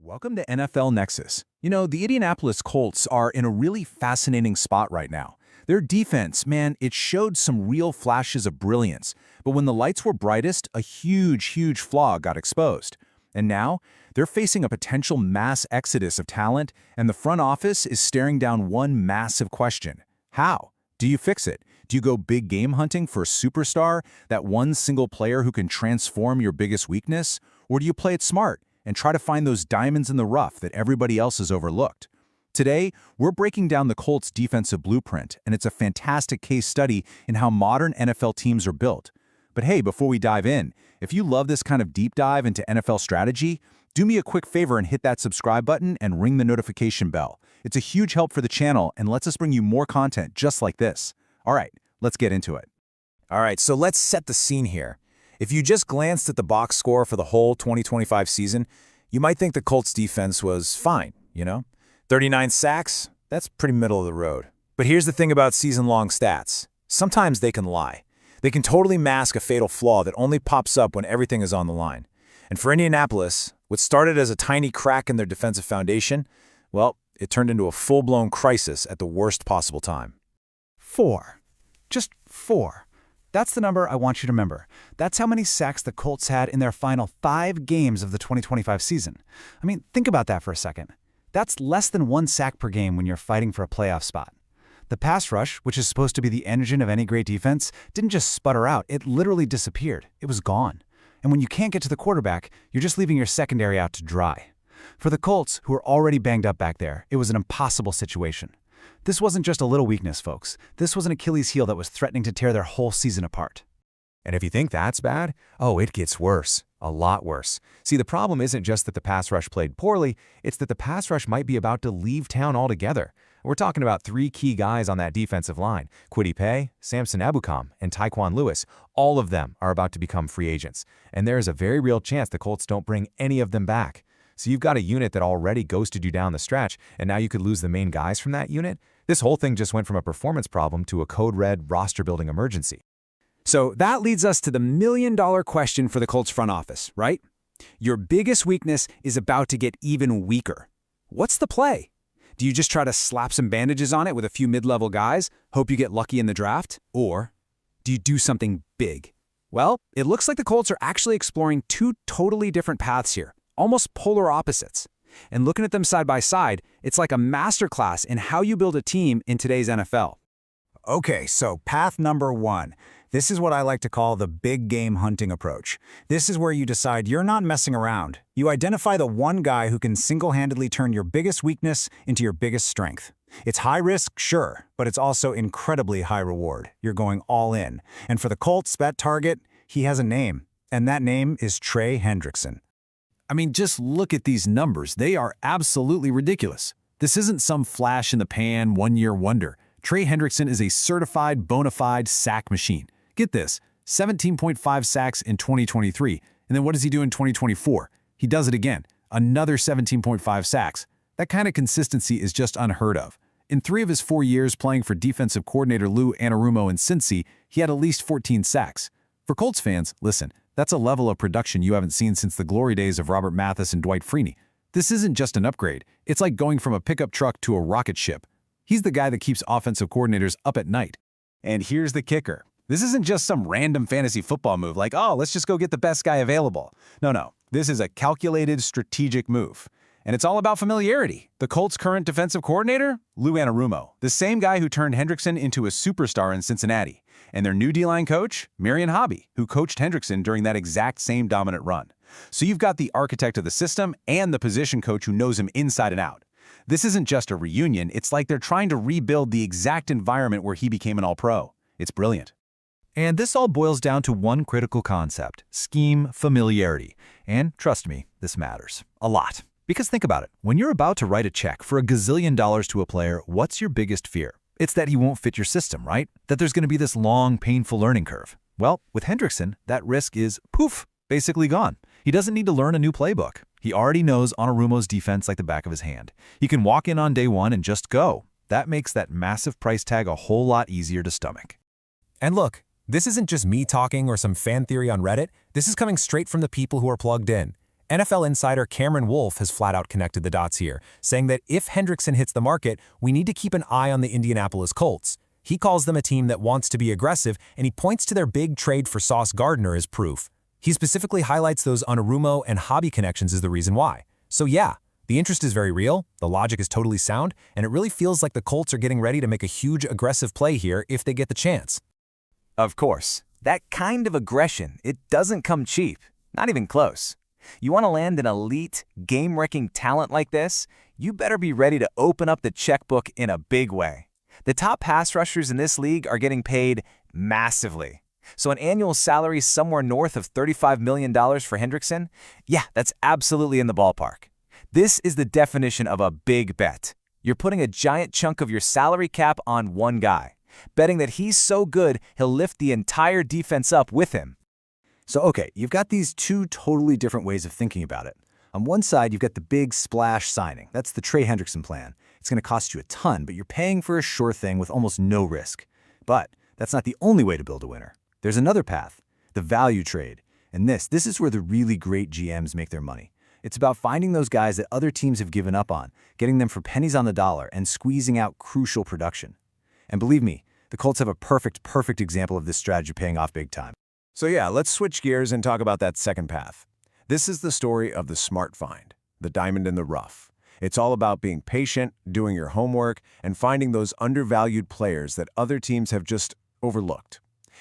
Welcome to NFL Nexus. You know, the Indianapolis Colts are in a really fascinating spot right now. Their defense, man, it showed some real flashes of brilliance. But when the lights were brightest, a huge flaw got exposed. And now, they're facing a potential mass exodus of talent, and the front office is staring down one massive question. How? Do you fix it? Do you go big game hunting for a superstar, that one single player who can transform your biggest weakness? Or do you play it smart and try to find those diamonds in the rough that everybody else has overlooked? Today, we're breaking down the Colts' defensive blueprint, and it's a fantastic case study in how modern NFL teams are built. But hey, before we dive in, if you love this kind of deep dive into NFL strategy, do me a quick favor and hit that subscribe button and ring the notification bell. It's a huge help for the channel and lets us bring you more content just like this. All right, let's get into it. All right, so let's set the scene here. If you just glanced at the box score for the whole 2025 season, you might think the Colts defense was fine, 39 sacks, that's pretty middle of the road. But here's the thing about season-long stats. Sometimes they can lie. They can totally mask a fatal flaw that only pops up when everything is on the line. And for Indianapolis, what started as a tiny crack in their defensive foundation, well, it turned into a full-blown crisis at the worst possible time. 4. Just 4. That's the number I want you to remember. That's how many sacks the Colts had in their final 5 games of the 2025 season. I mean, think about that for a second. That's less than 1 sack per game when you're fighting for a playoff spot. The pass rush, which is supposed to be the engine of any great defense, didn't just sputter out, it literally disappeared. It was gone. And when you can't get to the quarterback, you're just leaving your secondary out to dry. For the Colts, who are already banged up back there, it was an impossible situation. This wasn't just a little weakness, folks. This was an Achilles heel that was threatening to tear their whole season apart. And if you think that's bad, oh, it gets worse. A lot worse. See, the problem isn't just that the pass rush played poorly, it's that the pass rush might be about to leave town altogether. We're talking about 3 key guys on that defensive line: Kwity Paye, Samson Ebukam, and Tyquan Lewis. All of them are about to become free agents. And there is a very real chance the Colts don't bring any of them back. So you've got a unit that already ghosted you down the stretch, and now you could lose the main guys from that unit? This whole thing just went from a performance problem to a code-red roster-building emergency. So that leads us to the million-dollar question for the Colts front office, right? Your biggest weakness is about to get even weaker. What's the play? Do you just try to slap some bandages on it with a few mid-level guys, hope you get lucky in the draft? Or do you do something big? Well, it looks like the Colts are actually exploring 2 totally different paths here, almost polar opposites. And looking at them side by side, it's like a masterclass in how you build a team in today's NFL. Okay, so path number 1. This is what I like to call the big game hunting approach. This is where you decide you're not messing around. You identify the one guy who can single-handedly turn your biggest weakness into your biggest strength. It's high risk, sure, but it's also incredibly high reward. You're going all in. And for the Colts, that target, he has a name. And that name is Trey Hendrickson. I mean, just look at these numbers. They are absolutely ridiculous. This isn't some flash-in-the-pan, one-year wonder. Trey Hendrickson is a certified, bona fide sack machine. Get this, 17.5 sacks in 2023, and then what does he do in 2024? He does it again, another 17.5 sacks. That kind of consistency is just unheard of. In 3 of his 4 years playing for defensive coordinator Lou Anarumo in Cincy, he had at least 14 sacks. For Colts fans, listen, that's a level of production you haven't seen since the glory days of Robert Mathis and Dwight Freeney. This isn't just an upgrade. It's like going from a pickup truck to a rocket ship. He's the guy that keeps offensive coordinators up at night. And here's the kicker. This isn't just some random fantasy football move like, oh, let's just go get the best guy available. No. This is a calculated, strategic move. And it's all about familiarity. The Colts' current defensive coordinator? Lou Anarumo, the same guy who turned Hendrickson into a superstar in Cincinnati. And their new D-line coach? Marion Hobby, who coached Hendrickson during that exact same dominant run. So you've got the architect of the system and the position coach who knows him inside and out. This isn't just a reunion. It's like they're trying to rebuild the exact environment where he became an all-pro. It's brilliant. And this all boils down to one critical concept: scheme familiarity. And trust me, this matters a lot. Because think about it, when you're about to write a check for $1 gazillion to a player, what's your biggest fear? It's that he won't fit your system, right? That there's going to be this long, painful learning curve. Well, with Hendrickson, that risk is, poof, basically gone. He doesn't need to learn a new playbook. He already knows Anarumo's defense like the back of his hand. He can walk in on day 1 and just go. That makes that massive price tag a whole lot easier to stomach. And look, this isn't just me talking or some fan theory on Reddit. This is coming straight from the people who are plugged in. NFL insider Cameron Wolfe has flat out connected the dots here, saying that if Hendrickson hits the market, we need to keep an eye on the Indianapolis Colts. He calls them a team that wants to be aggressive, and he points to their big trade for Sauce Gardner as proof. He specifically highlights those Anarumo and Hobby connections as the reason why. So yeah, the interest is very real, the logic is totally sound, and it really feels like the Colts are getting ready to make a huge aggressive play here if they get the chance. Of course, that kind of aggression, it doesn't come cheap. Not even close. You want to land an elite, game-wrecking talent like this? You better be ready to open up the checkbook in a big way. The top pass rushers in this league are getting paid massively. So an annual salary somewhere north of $35 million for Hendrickson? Yeah, that's absolutely in the ballpark. This is the definition of a big bet. You're putting a giant chunk of your salary cap on one guy, betting that he's so good he'll lift the entire defense up with him. So okay, you've got these two totally different ways of thinking about it. On one side, you've got the big splash signing. That's the Trey Hendrickson plan. It's going to cost you a ton, but you're paying for a sure thing with almost no risk. But that's not the only way to build a winner. There's another path, the value trade. And this is where the really great GMs make their money. It's about finding those guys that other teams have given up on, getting them for pennies on the dollar, and squeezing out crucial production. And believe me, the Colts have a perfect example of this strategy paying off big time. So yeah, let's switch gears and talk about that second path. This is the story of the smart find, the diamond in the rough. It's all about being patient, doing your homework, and finding those undervalued players that other teams have just overlooked.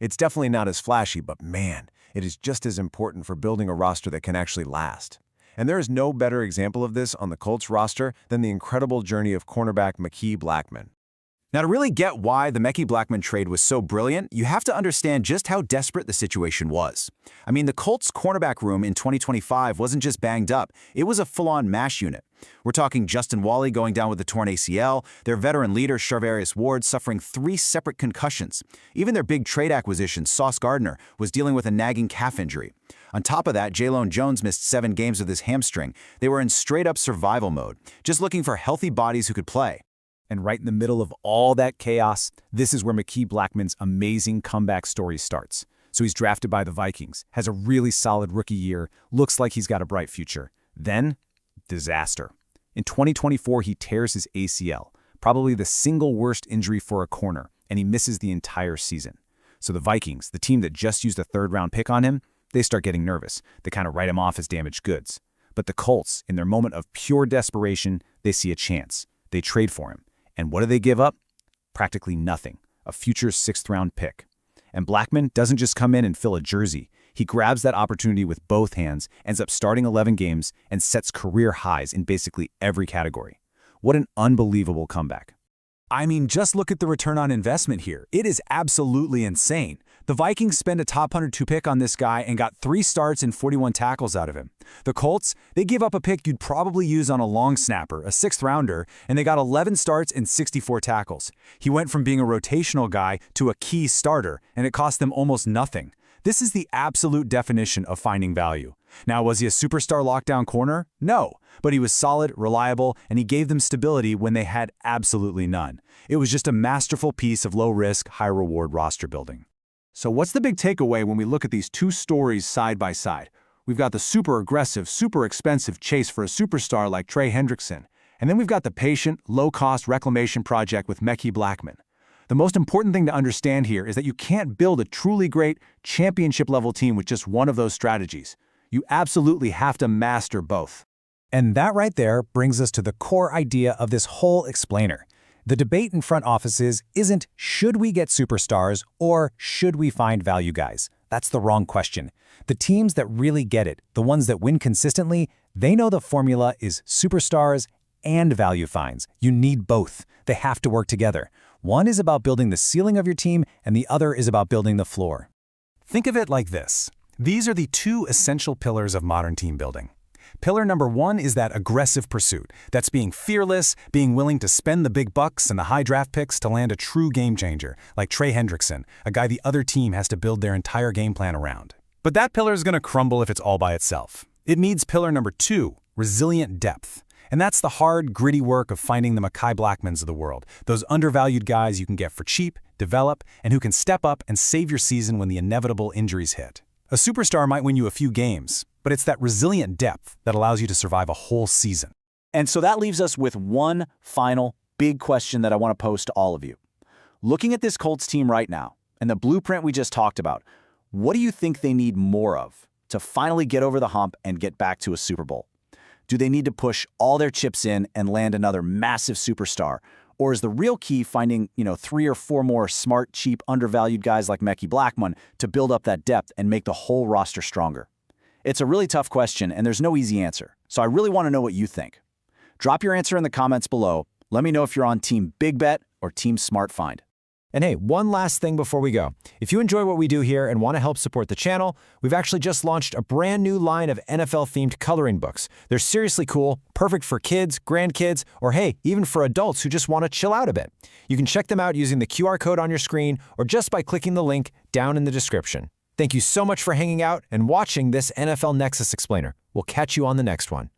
It's definitely not as flashy, but man, it is just as important for building a roster that can actually last. And there is no better example of this on the Colts roster than the incredible journey of cornerback Mekhi Blackmon. Now, to really get why the Mekhi Blackmon trade was so brilliant, you have to understand just how desperate the situation was. I mean, the Colts' cornerback room in 2025 wasn't just banged up, it was a full-on MASH unit. We're talking Justin Wally going down with a torn ACL, their veteran leader Charvarius Ward suffering 3 separate concussions. Even their big trade acquisition, Sauce Gardner, was dealing with a nagging calf injury. On top of that, Jalon Jones missed 7 games with his hamstring. They were in straight-up survival mode, just looking for healthy bodies who could play. And right in the middle of all that chaos, this is where Mekhi Blackmon's amazing comeback story starts. So he's drafted by the Vikings, has a really solid rookie year, looks like he's got a bright future. Then, disaster. In 2024, he tears his ACL, probably the single worst injury for a corner, and he misses the entire season. So the Vikings, the team that just used a 3rd-round pick on him, they start getting nervous. They kind of write him off as damaged goods. But the Colts, in their moment of pure desperation, they see a chance. They trade for him. And what do they give up? Practically nothing, a future 6th-round pick. And Blackmon doesn't just come in and fill a jersey. He grabs that opportunity with both hands, ends up starting 11 games, and sets career highs in basically every category. What an unbelievable comeback. I mean, just look at the return on investment here. It is absolutely insane. The Vikings spent a top 102 pick on this guy and got 3 starts and 41 tackles out of him. The Colts, they gave up a pick you'd probably use on a long snapper, a 6th-rounder, and they got 11 starts and 64 tackles. He went from being a rotational guy to a key starter, and it cost them almost nothing. This is the absolute definition of finding value. Now, was he a superstar lockdown corner? No, but he was solid, reliable, and he gave them stability when they had absolutely none. It was just a masterful piece of low-risk, high-reward roster building. So what's the big takeaway when we look at these two stories side by side? We've got the super aggressive, super expensive chase for a superstar like Trey Hendrickson, and then we've got the patient, low-cost reclamation project with Mekhi Blackmon. The most important thing to understand here is that you can't build a truly great, championship-level team with just one of those strategies. You absolutely have to master both. And that right there brings us to the core idea of this whole explainer. The debate in front offices isn't should we get superstars or should we find value guys. That's the wrong question. The teams that really get it, the ones that win consistently, they know the formula is superstars and value finds. You need both. They have to work together. One is about building the ceiling of your team, and the other is about building the floor. Think of it like this. These are the 2 essential pillars of modern team building. Pillar number 1 is that aggressive pursuit. That's being fearless, being willing to spend the big bucks and the high draft picks to land a true game changer, like Trey Hendrickson, a guy the other team has to build their entire game plan around. But that pillar is going to crumble if it's all by itself. It needs pillar number 2, resilient depth. And that's the hard, gritty work of finding the Mekhi Blackmons of the world, those undervalued guys you can get for cheap, develop, and who can step up and save your season when the inevitable injuries hit. A superstar might win you a few games, but it's that resilient depth that allows you to survive a whole season. And so that leaves us with one final big question that I want to pose to all of you. Looking at this Colts team right now, and the blueprint we just talked about, what do you think they need more of to finally get over the hump and get back to a Super Bowl? Do they need to push all their chips in and land another massive superstar? Or is the real key finding, 3 or 4 more smart, cheap, undervalued guys like Mekhi Blackmon to build up that depth and make the whole roster stronger? It's a really tough question, and there's no easy answer. So I really want to know what you think. Drop your answer in the comments below. Let me know if you're on Team Big Bet or Team Smart Find. And hey, one last thing before we go. If you enjoy what we do here and want to help support the channel, we've actually just launched a brand new line of NFL-themed coloring books. They're seriously cool, perfect for kids, grandkids, or hey, even for adults who just want to chill out a bit. You can check them out using the QR code on your screen or just by clicking the link down in the description. Thank you so much for hanging out and watching this NFL Nexus Explainer. We'll catch you on the next one.